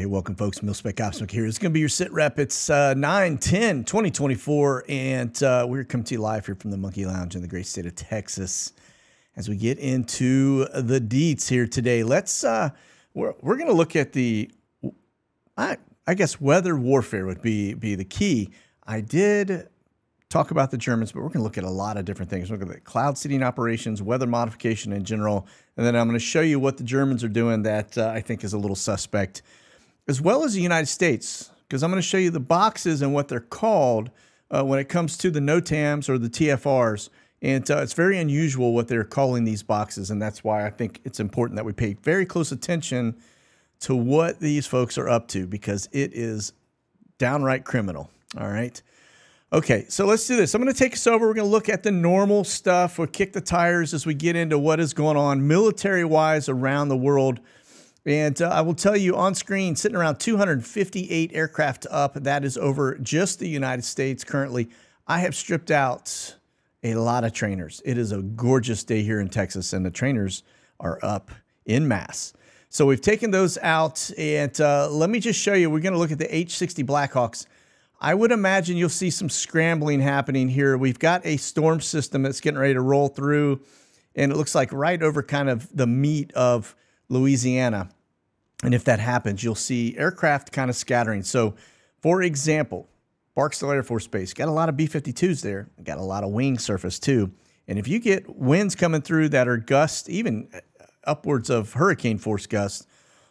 Welcome, folks. Mil-Spec Opsmic here. It's going to be your SITREP. It's 9/10/2024, and we're coming to you live here from the Monkey Lounge in the great state of Texas. As we get into the deets here today, let's we're going to look at the I guess weather warfare would be the key. I did talk about the Germans, but we're going to look at a lot of different things. We're going to look at cloud seeding operations, weather modification in general, and then I'm going to show you what the Germans are doing that I think is a little suspect, as well as the United States, because I'm going to show you the boxes and what they're called when it comes to the NOTAMs or the TFRs. And it's very unusual what they're calling these boxes, and that's why I think it's important that we pay very close attention to what these folks are up to, because it is downright criminal. All right. Okay, so let's do this. I'm going to take us over. We're going to look at the normal stuff. We'll kick the tires as we get into what is going on military-wise around the world. And I will tell you on screen, sitting around 258 aircraft up. That is over just the United States currently. I have stripped out a lot of trainers. It is a gorgeous day here in Texas, and the trainers are up en masse. So we've taken those out, and let me just show you. We're going to look at the H-60 Blackhawks. I would imagine you'll see some scrambling happening here. We've got a storm system that's getting ready to roll through, and it looks like right over kind of the meat of Louisiana. And if that happens, you'll see aircraft kind of scattering. So, for example, Barksdale Air Force Base, got a lot of B-52s there, got a lot of wing surface too. And if you get winds coming through that are gusts, even upwards of hurricane force gusts,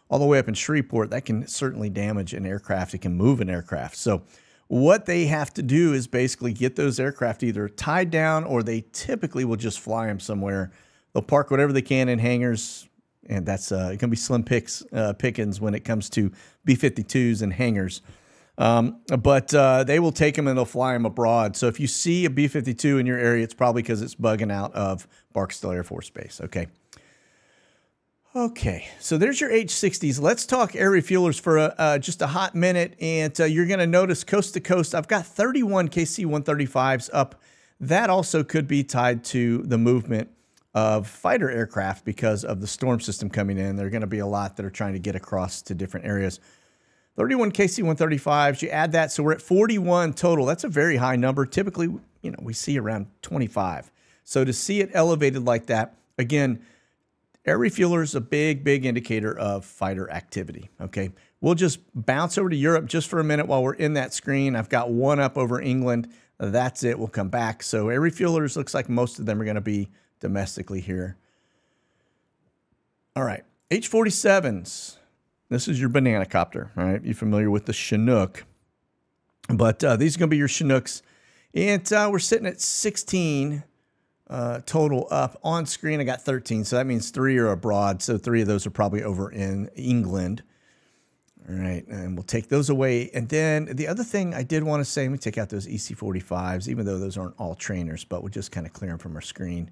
all the way up in Shreveport, that can certainly damage an aircraft. It can move an aircraft. So what they have to do is basically get those aircraft either tied down, or they typically will just fly them somewhere. They'll park whatever they can in hangars, and that's it can be slim pickings when it comes to B-52s and hangars. But they will take them and they'll fly them abroad. So if you see a B-52 in your area, it's probably because it's bugging out of Barksdale Air Force Base. Okay. Okay, so there's your H-60s. Let's talk air refuelers for just a hot minute, and you're going to notice coast to coast, I've got 31 KC-135s up. That also could be tied to the movement of fighter aircraft because of the storm system coming in. There are going to be a lot that are trying to get across to different areas. 31 KC-135s, you add that, so we're at 41 total. That's a very high number. Typically, you know, we see around 25. So to see it elevated like that, again, air refueler is a big, big indicator of fighter activity, okay? We'll just bounce over to Europe just for a minute while we're in that screen. I've got one up over England. That's it. We'll come back. So air refuelers, looks like most of them are going to be domestically here. All right, H-47s. This is your banana copter, all right? You're familiar with the Chinook. But these are going to be your Chinooks. And we're sitting at 16 total up. On screen, I got 13, so that means 3 are abroad. So 3 of those are probably over in England. All right, and we'll take those away. And then the other thing I did want to say, let me take out those EC-45s, even though those aren't all trainers, but we'll just kind of clear them from our screen.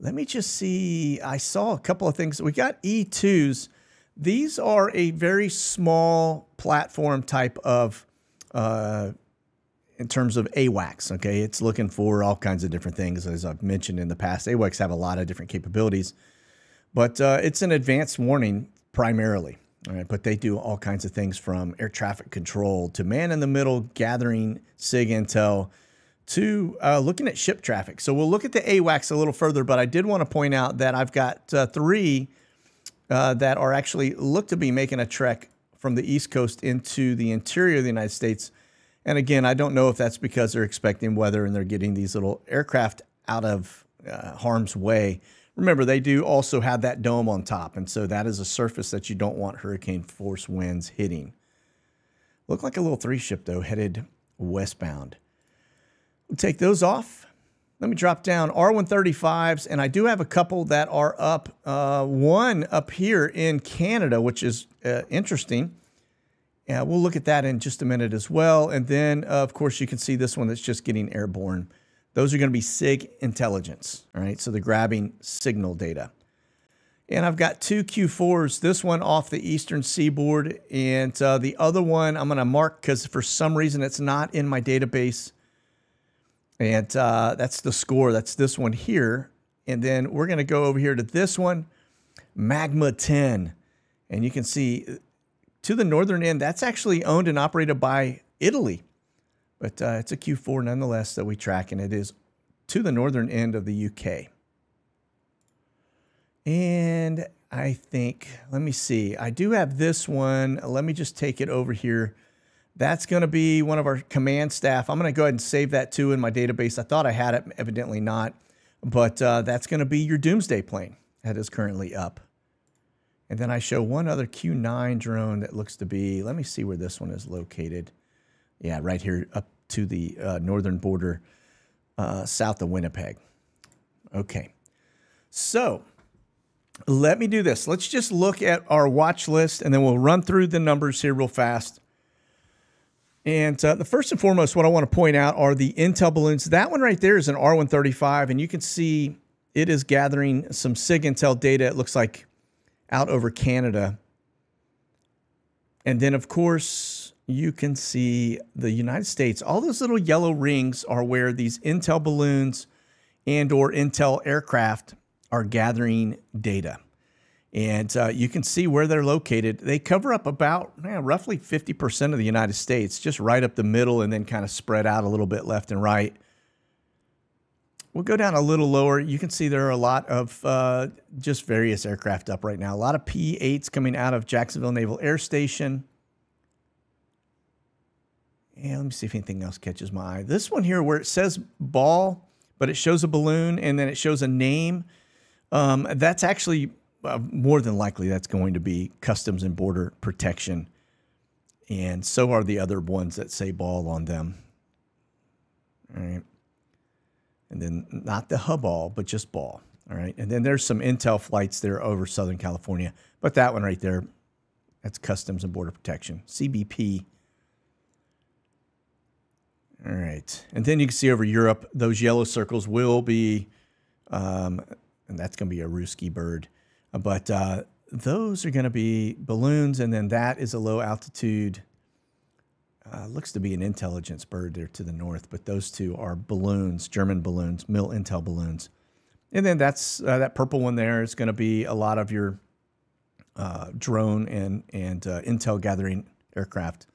Let me just see. I saw a couple of things. We got E2s. These are a very small platform type of, in terms of AWACS, okay? It's looking for all kinds of different things, as I've mentioned in the past. AWACS have a lot of different capabilities, but it's an advanced warning primarily, all right? But they do all kinds of things from air traffic control to man-in-the-middle gathering SIG intel to looking at ship traffic. So we'll look at the AWACS a little further, but I did want to point out that I've got 3 that are actually look to be making a trek from the East Coast into the interior of the United States. And again, I don't know if that's because they're expecting weather and they're getting these little aircraft out of harm's way. Remember, they do also have that dome on top, and so that is a surface that you don't want hurricane force winds hitting. Look like a little 3-ship, though, headed westbound. We'll take those off. Let me drop down R-135s, and I do have a couple that are up. One up here in Canada, which is interesting. Yeah, we'll look at that in just a minute as well. And then, of course, you can see this one that's just getting airborne. Those are going to be SIG intelligence, all right? So they're grabbing signal data. And I've got two Q4s, this one off the eastern seaboard, and the other one I'm going to mark because for some reason it's not in my database. And that's the score. That's this one here. And then we're going to go over here to this one, Magma 10. And you can see to the northern end, that's actually owned and operated by Italy. But it's a Q4 nonetheless that we track, and it is to the northern end of the UK. And I think, let me see, I do have this one. Let me just take it over here. That's going to be one of our command staff. I'm going to go ahead and save that too in my database. I thought I had it, evidently not. But that's going to be your Doomsday plane that is currently up. And then I show one other Q9 drone that looks to be, let me see where this one is located. Yeah, right here up to the northern border, south of Winnipeg. Okay, so let me do this. Let's just look at our watch list, and then we'll run through the numbers here real fast. And the first and foremost, what I want to point out are the intel balloons. That one right there is an R135, and you can see it is gathering some SIG intel data, it looks like, out over Canada. And then, of course, you can see the United States. All those little yellow rings are where these intel balloons and or intel aircraft are gathering data. And you can see where they're located. They cover up about roughly 50% of the United States, just right up the middle and then kind of spread out a little bit left and right. We'll go down a little lower. You can see there are a lot of just various aircraft up right now. A lot of P-8s coming out of Jacksonville Naval Air Station. And let me see if anything else catches my eye. This one here where it says ball, but it shows a balloon and then it shows a name. That's actually more than likely that's going to be Customs and Border Protection. And so are the other ones that say ball on them. All right. And then not the Huball, but just ball. All right. And then there's some intel flights there over Southern California. But that one right there, that's Customs and Border Protection, CBP. All right. And then you can see over Europe, those yellow circles will be, and that's going to be a Ruski bird. But those are going to be balloons, and then that is a low altitude. Looks to be an intelligence bird there to the north, but those two are balloons, German balloons, Mil Intel balloons. And then that's that purple one there is going to be a lot of your drone and intel gathering aircraft.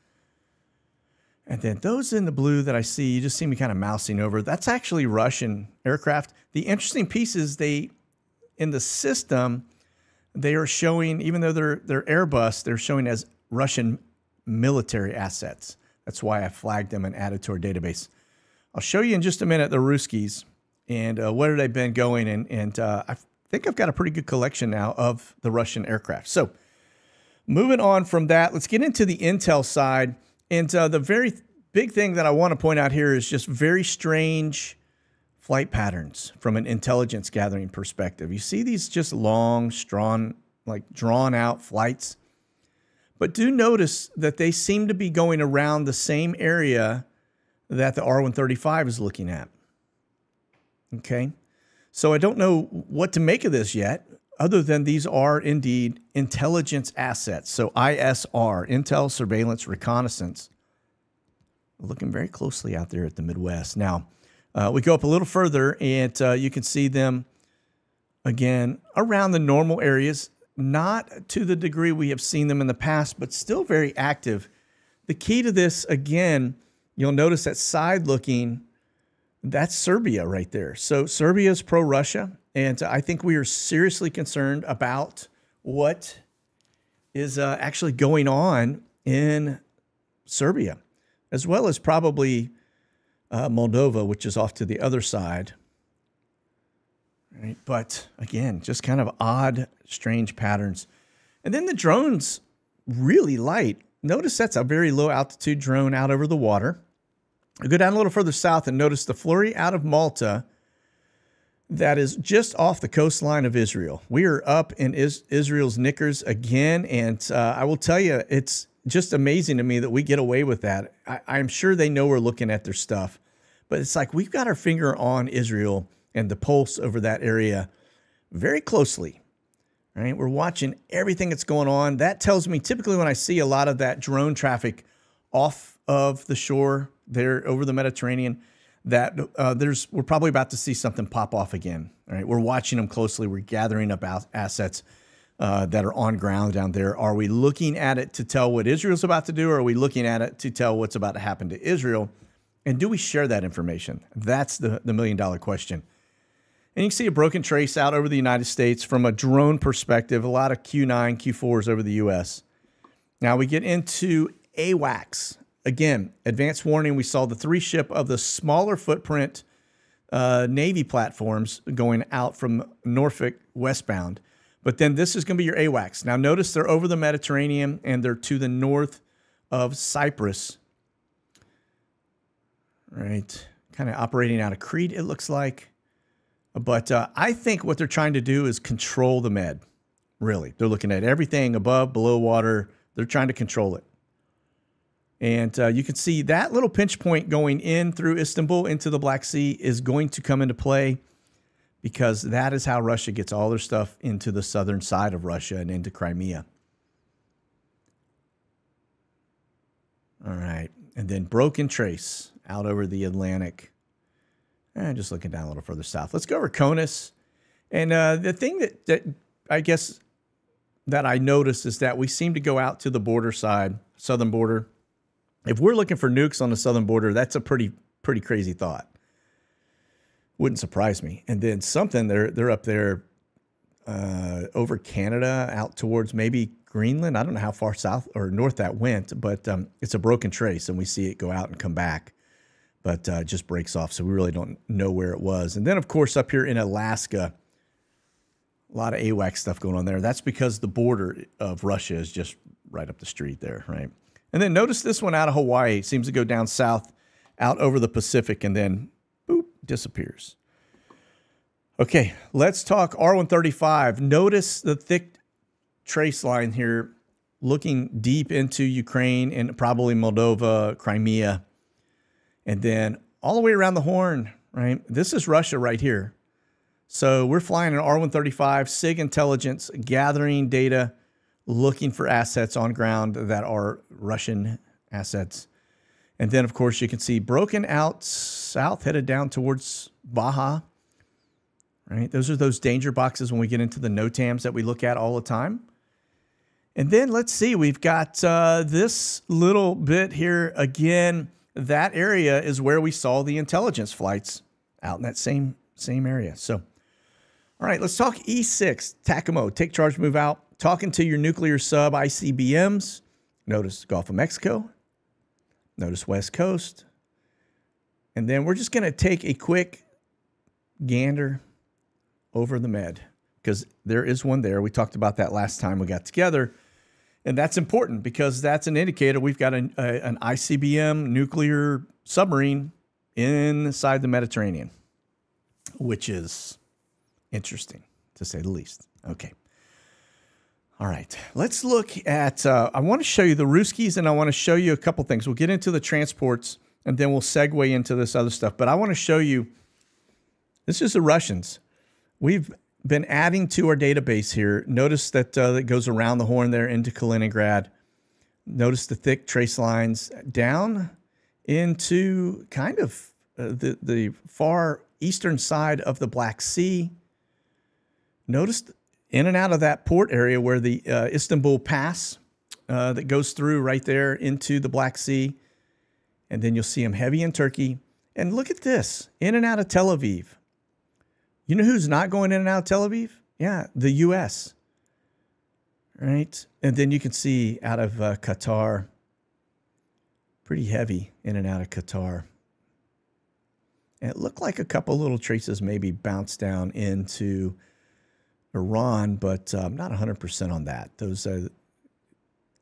And then those in the blue that I see, you just see me kind of mousing over. That's actually Russian aircraft. The interesting piece is they, in the system, they are showing, even though they're Airbus, they're showing as Russian military assets. That's why I flagged them and added to our database. I'll show you in just a minute the Ruskies and where they've been going. And I think I've got a pretty good collection now of the Russian aircraft. So moving on from that, let's get into the intel side. And the very big thing that I want to point out here is just very strange flight patterns from an intelligence gathering perspective. You see these just long, drawn out flights. But do notice that they seem to be going around the same area that the R135 is looking at. Okay? So I don't know what to make of this yet, other than these are indeed intelligence assets. So ISR, Intel, Surveillance, Reconnaissance. Looking very closely out there at the Midwest. Now, we go up a little further, and you can see them, again, around the normal areas. Not to the degree we have seen them in the past, but still very active. The key to this, again, you'll notice that side looking, that's Serbia right there. So Serbia is pro-Russia, and I think we are seriously concerned about what is actually going on in Serbia, as well as probably Moldova, which is off to the other side. Right. But again, just kind of odd, strange patterns. And then the drone's really light. Notice that's a very low altitude drone out over the water. I go down a little further south and notice the flurry out of Malta that is just off the coastline of Israel. We are up in Israel's knickers again. And I will tell you, it's just amazing to me that we get away with that. I'm sure they know we're looking at their stuff, but it's like we've got our finger on Israel and the pulse over that area very closely, right? We're watching everything that's going on. That tells me typically when I see a lot of that drone traffic off of the shore there over the Mediterranean, that we're probably about to see something pop off again, right? We're watching them closely. We're gathering up assets that are on ground down there. Are we looking at it to tell what Israel's about to do, or are we looking at it to tell what's about to happen to Israel? And do we share that information? That's the million-dollar question. And you can see a broken trace out over the United States from a drone perspective, a lot of Q9, Q4s over the U.S. Now we get into AWACS. Again, advanced warning, we saw the 3-ship of the smaller footprint Navy platforms going out from Norfolk westbound. But then this is going to be your AWACS. Now notice they're over the Mediterranean and they're to the north of Cyprus. Right, kind of operating out of Crete, it looks like. But I think what they're trying to do is control the Med, really. They're looking at everything above, below water. They're trying to control it. And you can see that little pinch point going in through Istanbul into the Black Sea is going to come into play because that is how Russia gets all their stuff into the southern side of Russia and into Crimea. All right. And then broken trace out over the Atlantic. And just looking down a little further south. Let's go over Conus. And the thing that I guess that I noticed is that we seem to go out to the border side, southern border. If we're looking for nukes on the southern border, that's a pretty crazy thought. Wouldn't surprise me. And then something, they're up there over Canada, out towards maybe Greenland. I don't know how far south or north that went, but it's a broken trace, and we see it go out and come back, but it just breaks off, so we really don't know where it was. And then, of course, up here in Alaska, a lot of AWACS stuff going on there. That's because the border of Russia is just right up the street there, right? And then notice this one out of Hawaii. It seems to go down south, out over the Pacific, and then, boop, disappears. Okay, let's talk R-135. Notice the thick trace line here looking deep into Ukraine and probably Moldova, Crimea, and then all the way around the Horn, right? This is Russia right here. So we're flying an R-135, SIG intelligence, gathering data, looking for assets on ground that are Russian assets. And then, of course, you can see broken out south, headed down towards Baja. Right? Those are those danger boxes when we get into the NOTAMs that we look at all the time. And then let's see, we've got this little bit here. Again, that area is where we saw the intelligence flights out in that same area. So, all right, let's talk E6, TACAMO, take charge, move out. Talking to your nuclear sub ICBMs. Notice Gulf of Mexico. Notice West Coast. And then we're just going to take a quick gander over the Med, because there is one there. We talked about that last time we got together. And that's important because that's an indicator we've got an ICBM nuclear submarine inside the Mediterranean, which is interesting, to say the least. Okay. All right, let's look at, I want to show you the Ruskies, and I want to show you a couple things. We'll get into the transports, and then we'll segue into this other stuff. But I want to show you, this is the Russians. We've been adding to our database here. Notice that it goes around the Horn there into Kaliningrad. Notice the thick trace lines down into kind of the far eastern side of the Black Sea. Notice in and out of that port area where the Istanbul Pass that goes through right there into the Black Sea. And then you'll see them heavy in Turkey. And look at this, in and out of Tel Aviv. You know who's not going in and out of Tel Aviv? Yeah, the U.S. Right? And then you can see out of Qatar, pretty heavy in and out of Qatar. And it looked like a couple little traces maybe bounced down into Iran, but not 100% on that. Those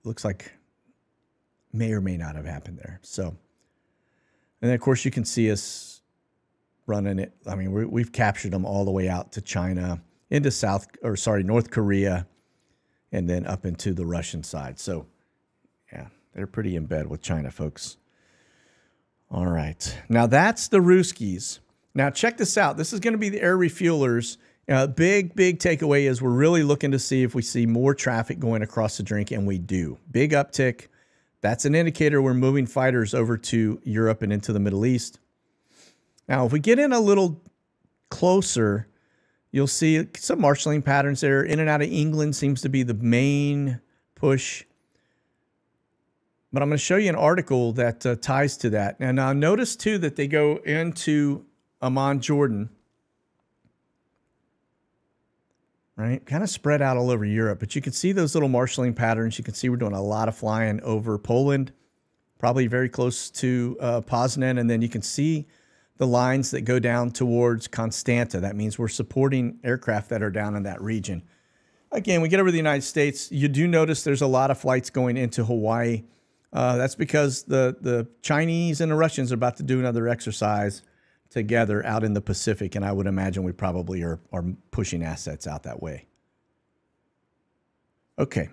looks like may or may not have happened there. So, and then of course you can see us running it. I mean, we've captured them all the way out to China, into North Korea, and then up into the Russian side. So, yeah, They're pretty in bed with China, folks. All right. Now, that's the Ruskies. Now, check this out. This is going to be the air refuelers. Big takeaway is we're really looking to see if we see more traffic going across the drink, and we do. Big uptick. That's an indicator we're moving fighters over to Europe and into the Middle East. Now, if we get in a little closer, you'll see some marshalling patterns there. In and out of England seems to be the main push. But I'm going to show you an article that ties to that. And now notice, too, that they go into Amman, Jordan. Right? Kind of spread out all over Europe. But you can see those little marshalling patterns. You can see we're doing a lot of flying over Poland, probably very close to Poznan. And then you can see the lines that go down towards Constanta. That means we're supporting aircraft that are down in that region. Again, we get over the United States. You do notice there's a lot of flights going into Hawaii. That's because the Chinese and the Russians are about to do another exercise together out in the Pacific, and I would imagine we probably are pushing assets out that way. Okay,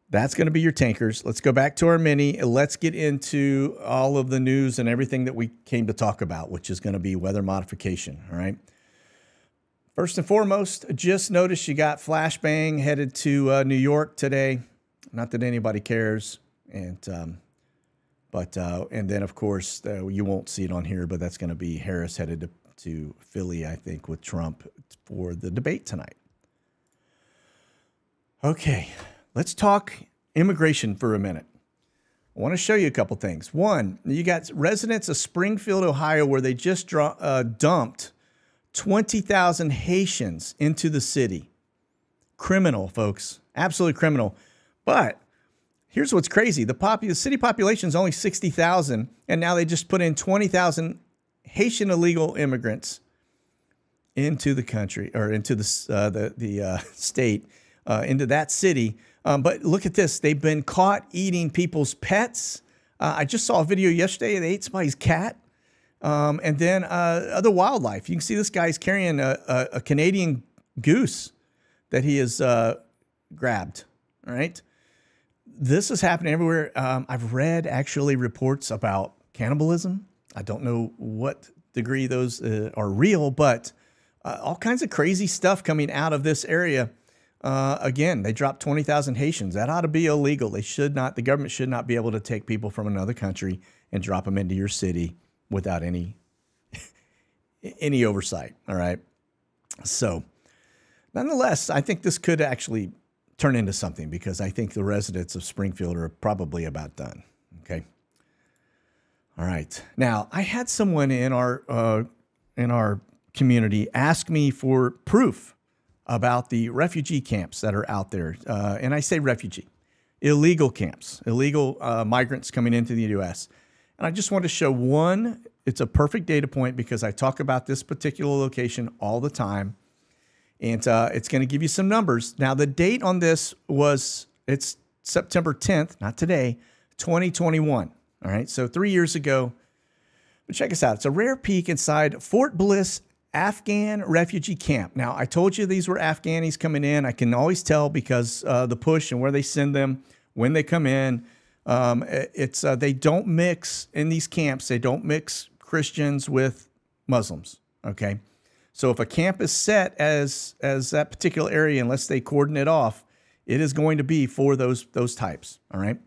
that's going to be your tankers. Let's go back to our mini, and let's get into all of the news and everything that we came to talk about, which is going to be weather modification, all right? First and foremost, just notice you got Flashbang headed to New York today. Not that anybody cares. And then, of course, you won't see it on here, but that's going to be Harris headed to Philly, I think, with Trump for the debate tonight. Okay, let's talk immigration for a minute. I want to show you a couple things. One, you got residents of Springfield, Ohio, where they just dumped 20,000 Haitians into the city. Criminal, folks. Absolutely criminal. But here's what's crazy. The city population is only 60,000, and now they just put in 20,000 Haitian illegal immigrants into the country, or into the state, into that city. But look at this. They've been caught eating people's pets. I just saw a video yesterday. They ate somebody's cat. And then other wildlife. You can see this guy's carrying a Canadian goose that he has grabbed. All right. This is happening everywhere. I've read actually reports about cannibalism. I don't know what degree those are real, but all kinds of crazy stuff coming out of this area. Again, they dropped 20,000 Haitians. That ought to be illegal. They should not. The government should not be able to take people from another country and drop them into your city without any oversight. All right. So, nonetheless, I think this could actually turn into something, because I think the residents of Springfield are probably about done. Okay. All right. Now, I had someone in our community ask me for proof about the refugee camps that are out there. And I say refugee, illegal camps, illegal migrants coming into the U.S. And I just want to show one. It's a perfect data point because I talk about this particular location all the time. And it's going to give you some numbers. Now, the date on this it's September 10th, not today, 2021. All right, so 3 years ago. But check us out. It's a rare peek inside Fort Bliss Afghan refugee camp. Now, I told you these were Afghanis coming in. I can always tell because the push and where they send them when they come in. They don't mix in these camps. They don't mix Christians with Muslims, okay? So if a camp is set as that particular area, unless they cordon it off, it is going to be for those types, all right?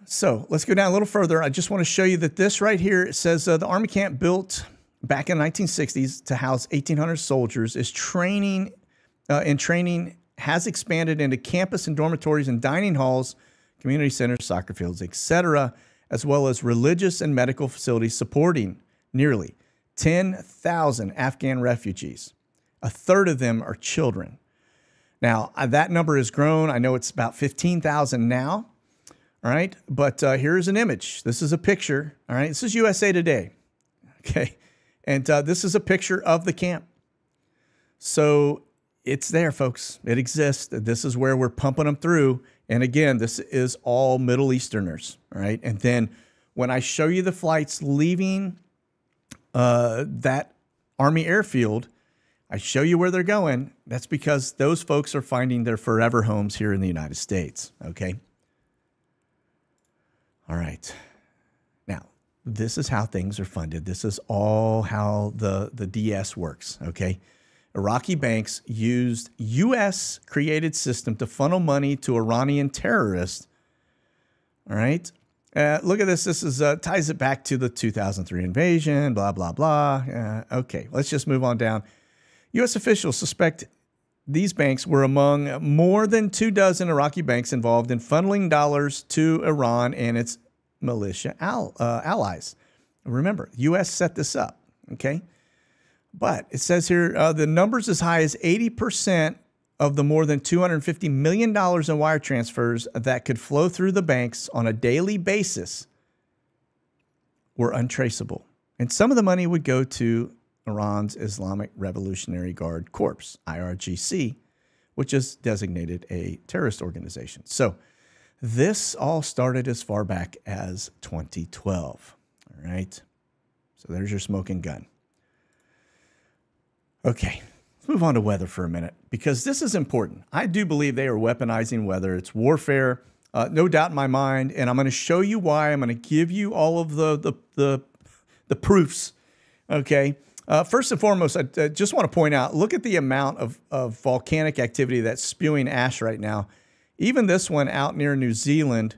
So let's go down a little further. I just want to show you that this right here, it says the Army camp built back in the 1960s to house 1,800 soldiers is training has expanded into campus and dormitories and dining halls, community centers, soccer fields, etc., as well as religious and medical facilities supporting nearly 10,000 Afghan refugees. A third of them are children. Now, that number has grown. I know it's about 15,000 now. All right. But here's an image. This is a picture. All right. This is USA Today. Okay. And this is a picture of the camp. So it's there, folks. It exists. This is where we're pumping them through. And again, this is all Middle Easterners. All right. And then when I show you the flights leaving that Army airfield, I show you where they're going. That's because those folks are finding their forever homes here in the United States. Okay. All right. Now, this is how things are funded. This is all how the DS works, okay? Iraqi banks used U.S.-created system to funnel money to Iranian terrorists. All right. Look at this. This is ties it back to the 2003 invasion, blah, blah, blah. Okay, let's just move on down. U.S. officials suspect these banks were among more than 24 Iraqi banks involved in funneling dollars to Iran and its militia allies. Remember, U.S. set this up, okay? But it says here the numbers as high as 80% of the more than $250 million in wire transfers that could flow through the banks on a daily basis were untraceable. And some of the money would go to Iran's Islamic Revolutionary Guard Corps, IRGC, which is designated a terrorist organization. So this all started as far back as 2012. All right. So there's your smoking gun. Okay, let's move on to weather for a minute, because this is important. I do believe they are weaponizing weather. It's warfare, no doubt in my mind, and I'm going to show you why. I'm going to give you all of the proofs, okay? First and foremost, I just want to point out, look at the amount of volcanic activity that's spewing ash right now. Even this one out near New Zealand,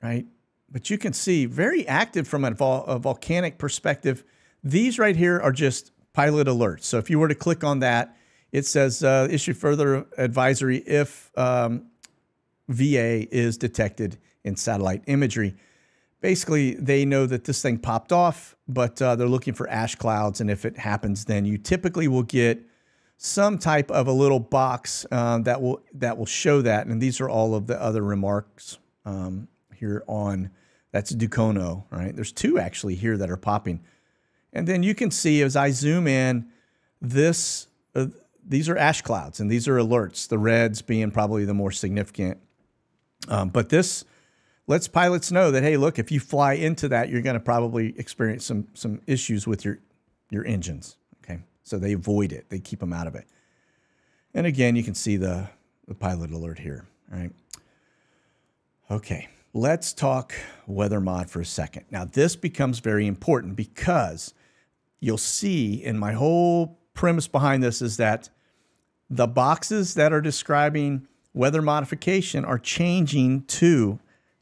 right? But you can see very active from a volcanic perspective. These right here are just pilot alerts. So if you were to click on that, it says issue further advisory if VA is detected in satellite imagery. Basically, they know that this thing popped off, but they're looking for ash clouds. And if it happens, then you typically will get some type of a little box that will show that. And these are all of the other remarks here on, that's Dukono, right? There's two actually here that are popping. And then you can see as I zoom in, these are ash clouds, and these are alerts, the reds being probably the more significant. But this lets pilots know that, hey, look, if you fly into that, you're going to probably experience some issues with your engines, okay? So they avoid it. They keep them out of it. And again, you can see the pilot alert here, all right? Okay, let's talk weather mod for a second. Now, this becomes very important because you'll see in my whole premise behind this is that the boxes that are describing weather modification are changing to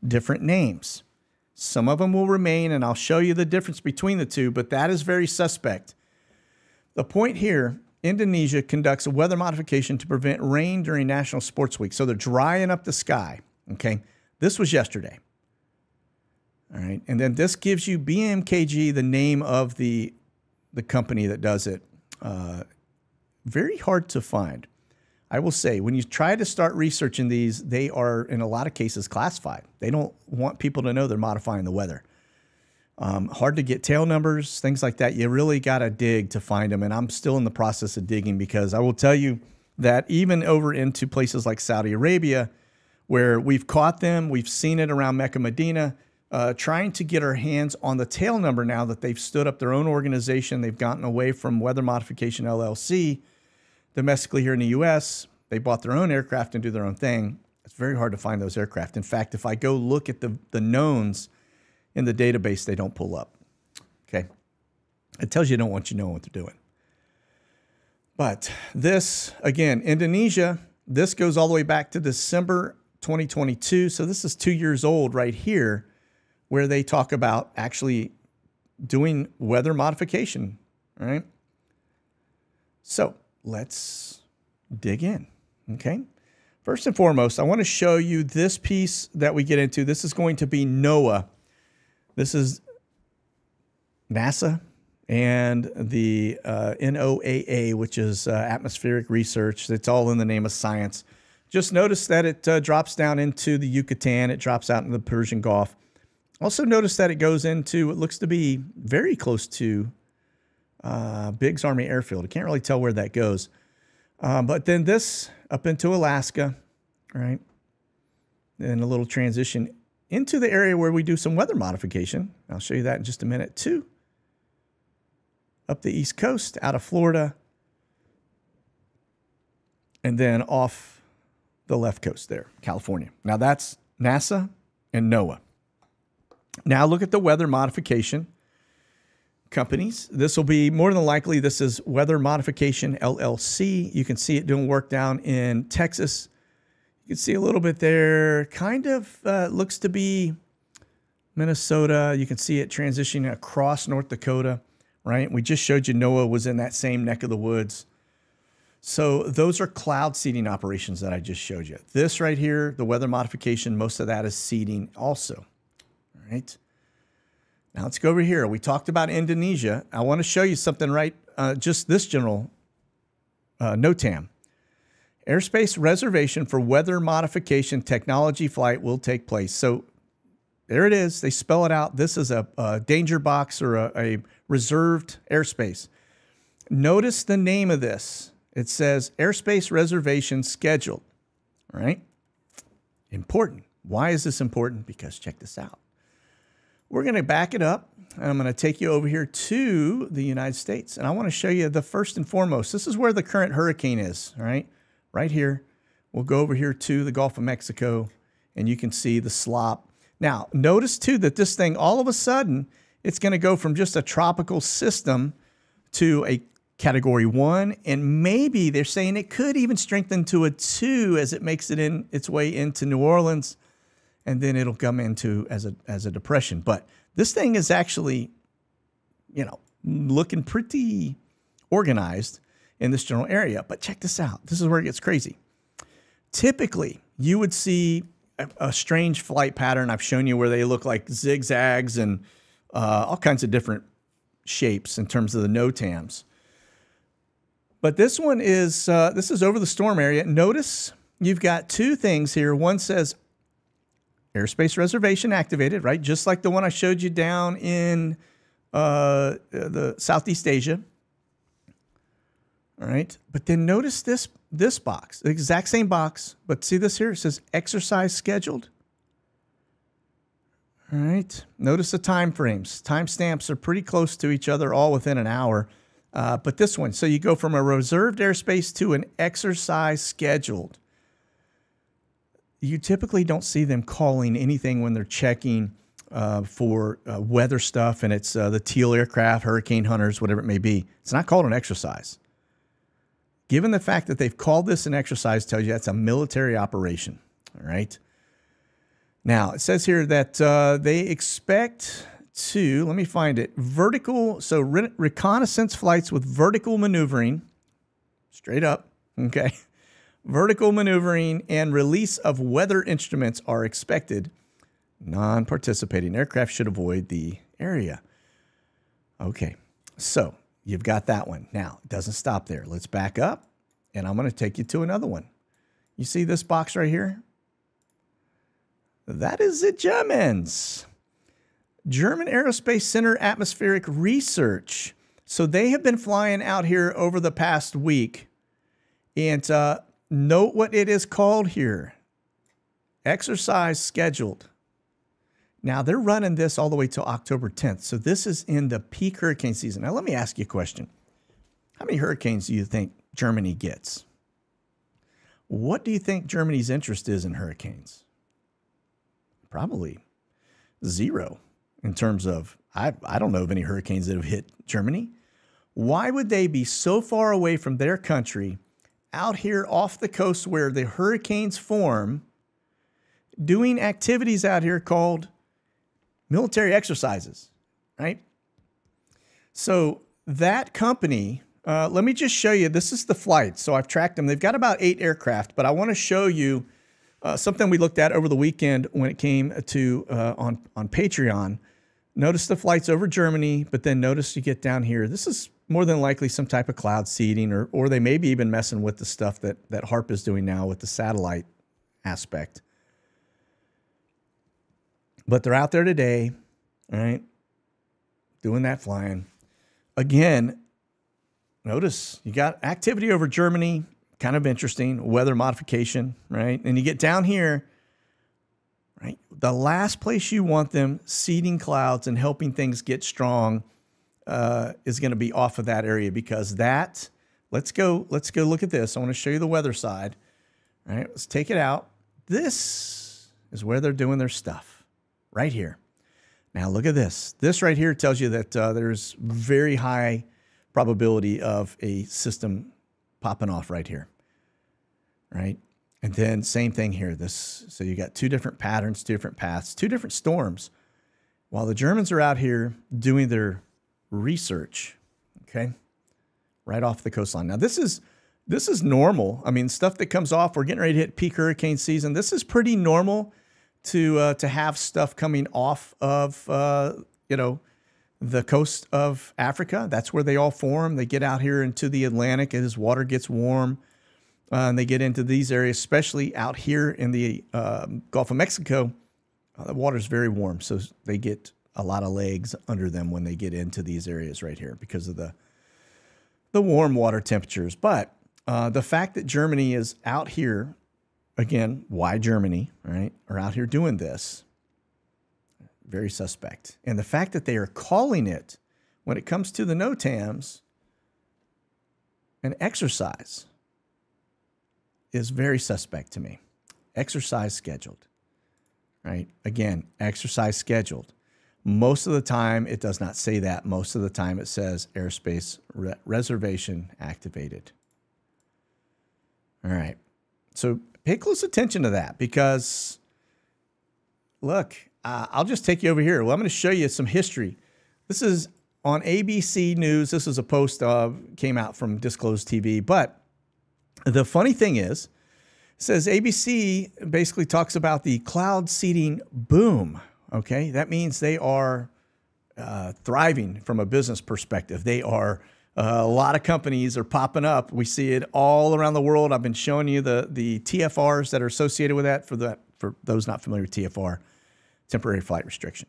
different names. Some of them will remain, and I'll show you the difference between the two, but that is very suspect. The point here, Indonesia conducts a weather modification to prevent rain during National Sports Week. So they're drying up the sky, okay? This was yesterday. All right, and then this gives you BMKG, the name of the company that does it. Very hard to find. I will say, when you try to start researching these, they are, in a lot of cases, classified. They don't want people to know they're modifying the weather. Hard to get tail numbers, things like that. You really got to dig to find them, and I'm still in the process of digging because I will tell you that even over into places like Saudi Arabia, where we've caught them, we've seen it around Mecca, Medina, trying to get our hands on the tail number now that they've stood up their own organization. They've gotten away from Weather Modification LLC domestically here in the U.S. They bought their own aircraft and do their own thing. It's very hard to find those aircraft. In fact, if I go look at the knowns in the database, they don't pull up. Okay. It tells you don't want you to know what they're doing. But this, again, Indonesia, this goes all the way back to December 2022. So this is 2 years old right here, where they talk about actually doing weather modification, all right? So let's dig in, okay? First and foremost, I want to show you this piece that we get into. This is going to be NOAA. This is NASA and the NOAA, which is atmospheric research. It's all in the name of science. Just notice that it drops down into the Yucatan. It drops out into the Persian Gulf. Also notice that it goes into what looks to be very close to Biggs Army Airfield. I can't really tell where that goes. But then this up into Alaska, right? And a little transition into the area where we do some weather modification. I'll show you that in just a minute too. Up the East Coast, out of Florida. And then off the left coast there, California. Now that's NASA and NOAA. Now look at the weather modification companies. This will be more than likely, this is Weather Modification LLC. You can see it doing work down in Texas. You can see a little bit there. Kind of looks to be Minnesota. You can see it transitioning across North Dakota, right? We just showed you NOAA was in that same neck of the woods. So those are cloud seeding operations that I just showed you. This right here, the weather modification, most of that is seeding also, all right? Now let's go over here. We talked about Indonesia. I want to show you something right, just this general NOTAM. Airspace reservation for weather modification technology flight will take place. So there it is. They spell it out. This is a danger box or a reserved airspace. Notice the name of this. It says airspace reservation scheduled. All right. Important. Why is this important? Because check this out. We're going to back it up. And I'm going to take you over here to the United States. And I want to show you the first and foremost. This is where the current hurricane is. All right. Right here. We'll go over here to the Gulf of Mexico. And you can see the slop. Now, notice too that this thing, all of a sudden, it's going to go from just a tropical system to a Category 1, and maybe they're saying it could even strengthen to a 2 as it makes it in its way into New Orleans, and then it'll come into as a depression. But this thing is actually, you know, looking pretty organized in this general area. But check this out. This is where it gets crazy. Typically, you would see a strange flight pattern. I've shown you where they look like zigzags and all kinds of different shapes in terms of the NOTAMs. But this one is, this is over the storm area. Notice you've got two things here. One says airspace reservation activated, right? Just like the one I showed you down in the Southeast Asia. All right. But then notice this box, the exact same box, but see this here? It says exercise scheduled. All right. Notice the time frames. Timestamps are pretty close to each other, all within an hour. But this one, so you go from a reserved airspace to an exercise scheduled. You typically don't see them calling anything when they're checking for weather stuff, and it's the Teal aircraft, Hurricane Hunters, whatever it may be. It's not called an exercise. Given the fact that they've called this an exercise tells you that's a military operation, all right? Now, it says here that they expect to, let me find it, vertical, so reconnaissance flights with vertical maneuvering, straight up, okay? Vertical maneuvering and release of weather instruments are expected. Non-participating aircraft should avoid the area. Okay, so you've got that one. Now, it doesn't stop there. Let's back up, and I'm going to take you to another one. You see this box right here? That is the Germans. German Aerospace Center Atmospheric Research. So they have been flying out here over the past week. And note what it is called here. Exercise scheduled. Now, they're running this all the way till October 10th. So this is in the peak hurricane season. Now, let me ask you a question. How many hurricanes do you think Germany gets? What do you think Germany's interest is in hurricanes? Probably zero. In terms of, I don't know of any hurricanes that have hit Germany. Why would they be so far away from their country, out here off the coast where the hurricanes form, doing activities out here called military exercises, right? So that company, let me just show you, this is the flight. So I've tracked them. They've got about 8 aircraft, but I want to show you something we looked at over the weekend when it came to on Patreon. Notice the flights over Germany, but then notice you get down here. This is more than likely some type of cloud seeding, or they may be even messing with the stuff that HARP is doing now with the satellite aspect. But they're out there today, all right, doing that flying. Again, notice you got activity over Germany, kind of interesting, weather modification, right? And you get down here, right? The last place you want them seeding clouds and helping things get strong is going to be off of that area, because that, let's go look at this. I want to show you the weather side. All right, let's take it out. This is where they're doing their stuff, right here. Now look at this. This right here tells you that there's very high probability of a system popping off right here, right? And then same thing here. So you got two different patterns, two different paths, two different storms. While the Germans are out here doing their research, okay, right off the coastline. Now this is normal. I mean, stuff that comes off. We're getting ready to hit peak hurricane season. This is pretty normal to have stuff coming off of the coast of Africa. That's where they all form. They get out here into the Atlantic as water gets warm. And they get into these areas, especially out here in the Gulf of Mexico. The water's very warm, so they get a lot of legs under them when they get into these areas right here because of the warm water temperatures. But the fact that Germany is out here, again, why Germany, right, are out here doing this, very suspect. And the fact that they are calling it, when it comes to the NOTAMs, an exercise is very suspect to me. Exercise scheduled, right? Again, exercise scheduled. Most of the time, it does not say that. Most of the time, it says airspace reservation activated. All right. So pay close attention to that because, look, I'll just take you over here. Well, I'm going to show you some history. This is on ABC News. This is a post came out from Disclosed TV, but the funny thing is, it says ABC basically talks about the cloud seeding boom. Okay, that means they are thriving from a business perspective. They are a lot of companies are popping up. We see it all around the world. I've been showing you the TFRs that are associated with that. For those not familiar with TFR, temporary flight restriction.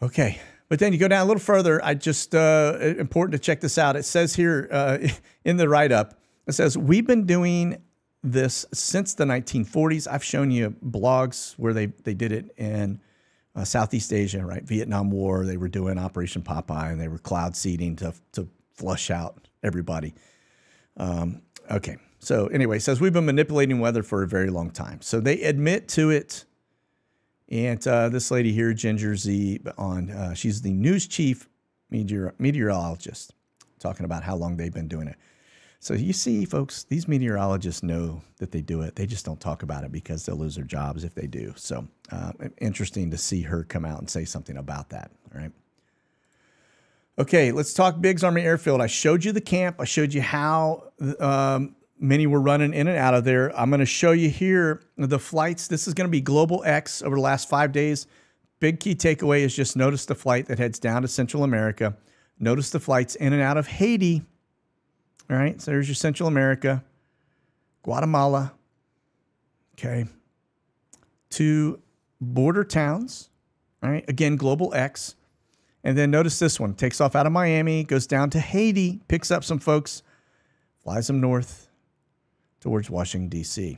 Okay. But then you go down a little further. Important to check this out. It says here in the write-up, it says, we've been doing this since the 1940s. I've shown you blogs where they did it in Southeast Asia, right? Vietnam War, they were doing Operation Popeye, and they were cloud seeding to flush out everybody. Okay, so anyway, it says we've been manipulating weather for a very long time. So they admit to it. And this lady here, Ginger Z, she's the news chief meteorologist, talking about how long they've been doing it. So you see, folks, these meteorologists know that they do it. They just don't talk about it because they'll lose their jobs if they do. So interesting to see her come out and say something about that. All right. Okay, let's talk Biggs Army Airfield. I showed you the camp. I showed you how many were running in and out of there. I'm going to show you here the flights. This is going to be Global X over the last 5 days. Big key takeaway is just notice the flight that heads down to Central America. Notice the flights in and out of Haiti. All right, so there's your Central America, Guatemala, okay, to border towns, all right, again, Global X. And then notice this one, takes off out of Miami, goes down to Haiti, picks up some folks, flies them north towards Washington, D.C.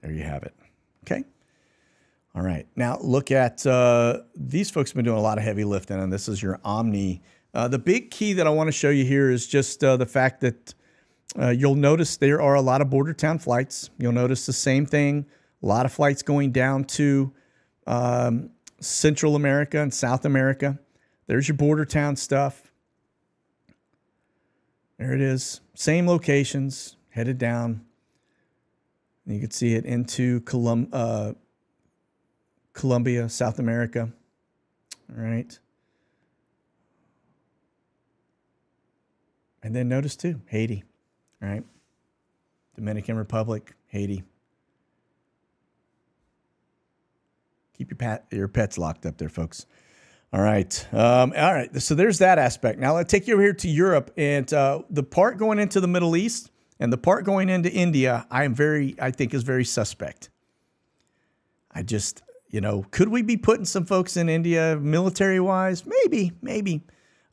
There you have it, okay? All right, now look at, these folks have been doing a lot of heavy lifting, and this is your Omni. The big key that I want to show you here is just the fact that you'll notice there are a lot of border town flights. You'll notice the same thing, a lot of flights going down to Central America and South America. There's your border town stuff. There it is. Same locations, headed down. And you can see it into Colombia, South America. All right. And then notice too, Haiti, all right? Dominican Republic, Haiti. Keep your pets locked up there, folks. All right. All right. So there's that aspect. Now let's take you over here to Europe, and the part going into the Middle East and the part going into India, I think is very suspect. I just, could we be putting some folks in India military-wise? Maybe.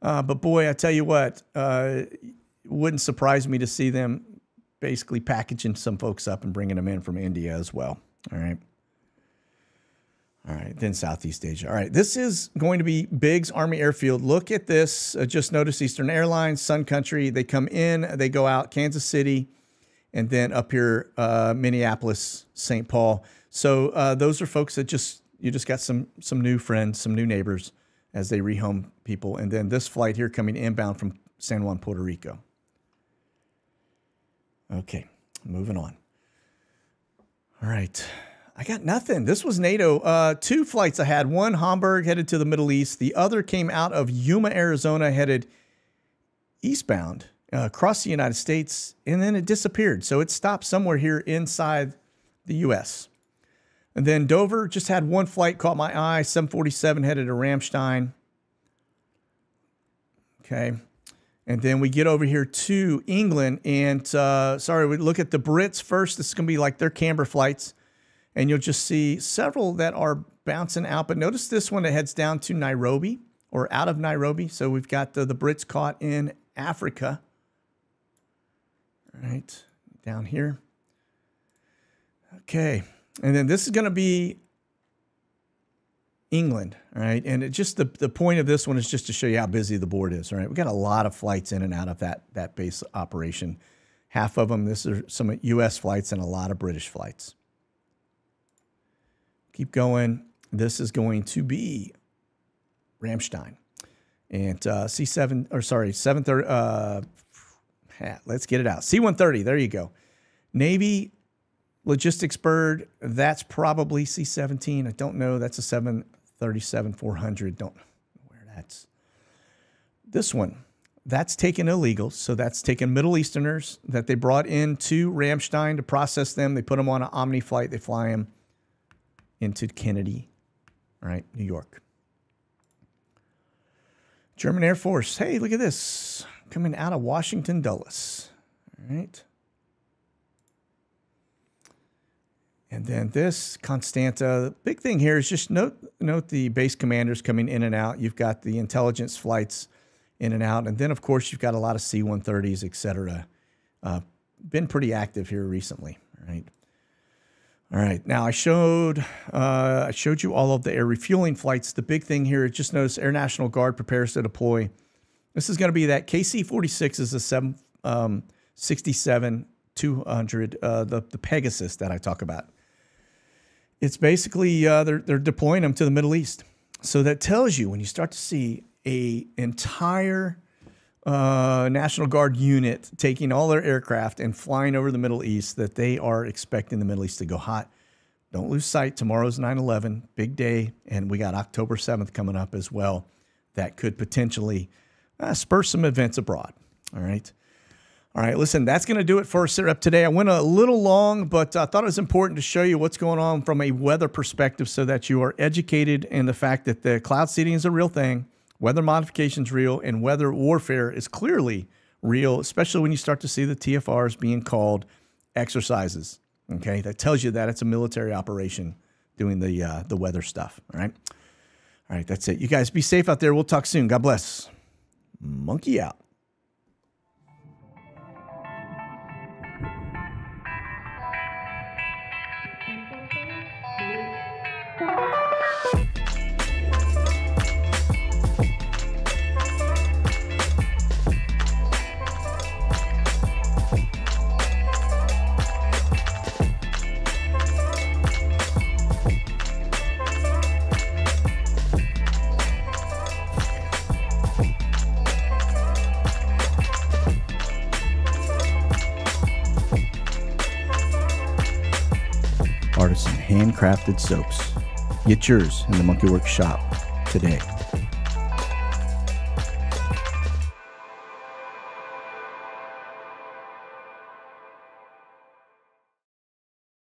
But boy, I tell you what, it wouldn't surprise me to see them basically packaging some folks up and bringing them in from India as well. All right. All right. Then Southeast Asia. All right. This is going to be Biggs Army Airfield. Look at this. Just notice Eastern Airlines, Sun Country. They come in, they go out Kansas City, and then up here, Minneapolis, St. Paul. So those are folks that you just got some new friends, some new neighbors as they rehome people. And then this flight here coming inbound from San Juan, Puerto Rico. Okay, moving on. All right. I got nothing. This was NATO. 2 flights I had. One, Hamburg, headed to the Middle East. The other came out of Yuma, Arizona, headed eastbound across the United States, and then it disappeared. So it stopped somewhere here inside the U.S. And then Dover just had 1 flight, caught my eye, 747 headed to Ramstein. Okay. And then we get over here to England, and sorry, we look at the Brits first. This is going to be like their camber flights, and you'll just see several that are bouncing out. But notice this one that heads down to Nairobi, or out of Nairobi. So we've got the Brits caught in Africa. All right, down here. Okay, and then this is going to be England, all right? And it just the point of this one is just to show you how busy the board is, all right? We've got a lot of flights in and out of that base operation. Half of them, this are some U.S. flights and a lot of British flights. Keep going. This is going to be Ramstein. And C7, or sorry, 730, let's get it out. C-130, there you go. Navy logistics bird, that's probably C-17. I don't know. That's a 737-400. Don't know where that's. This one, that's taking illegals. So that's taking Middle Easterners that they brought into Ramstein to process them. They put them on an Omni flight. They fly them into Kennedy, all right, New York. German Air Force. Hey, look at this. Coming out of Washington Dulles. All right. And then this, Constanta. The big thing here is just note the base commanders coming in and out. You've got the intelligence flights in and out. And then, of course, you've got a lot of C-130s, et cetera. Been pretty active here recently, all right? All right, now I showed you all of the air refueling flights. The big thing here is just notice Air National Guard prepares to deploy. This is going to be that KC-46 is a 767-200, the Pegasus that I talk about. It's basically they're deploying them to the Middle East. So that tells you when you start to see a entire National Guard unit taking all their aircraft and flying over the Middle East that they are expecting the Middle East to go hot. Don't lose sight. Tomorrow's 9/11, big day, and we got October 7th coming up as well. That could potentially spur some events abroad. All right. All right, listen, that's going to do it for SITREP today. I went a little long, but I thought it was important to show you what's going on from a weather perspective so that you are educated in the fact that the cloud seeding is a real thing, weather modification is real, and weather warfare is clearly real, especially when you start to see the TFRs being called exercises. Okay, that tells you that it's a military operation doing the weather stuff. All right, that's it. You guys be safe out there. We'll talk soon. God bless. Monkey out. Artisan handcrafted soaps. Get yours in the Monkey Werx shop today.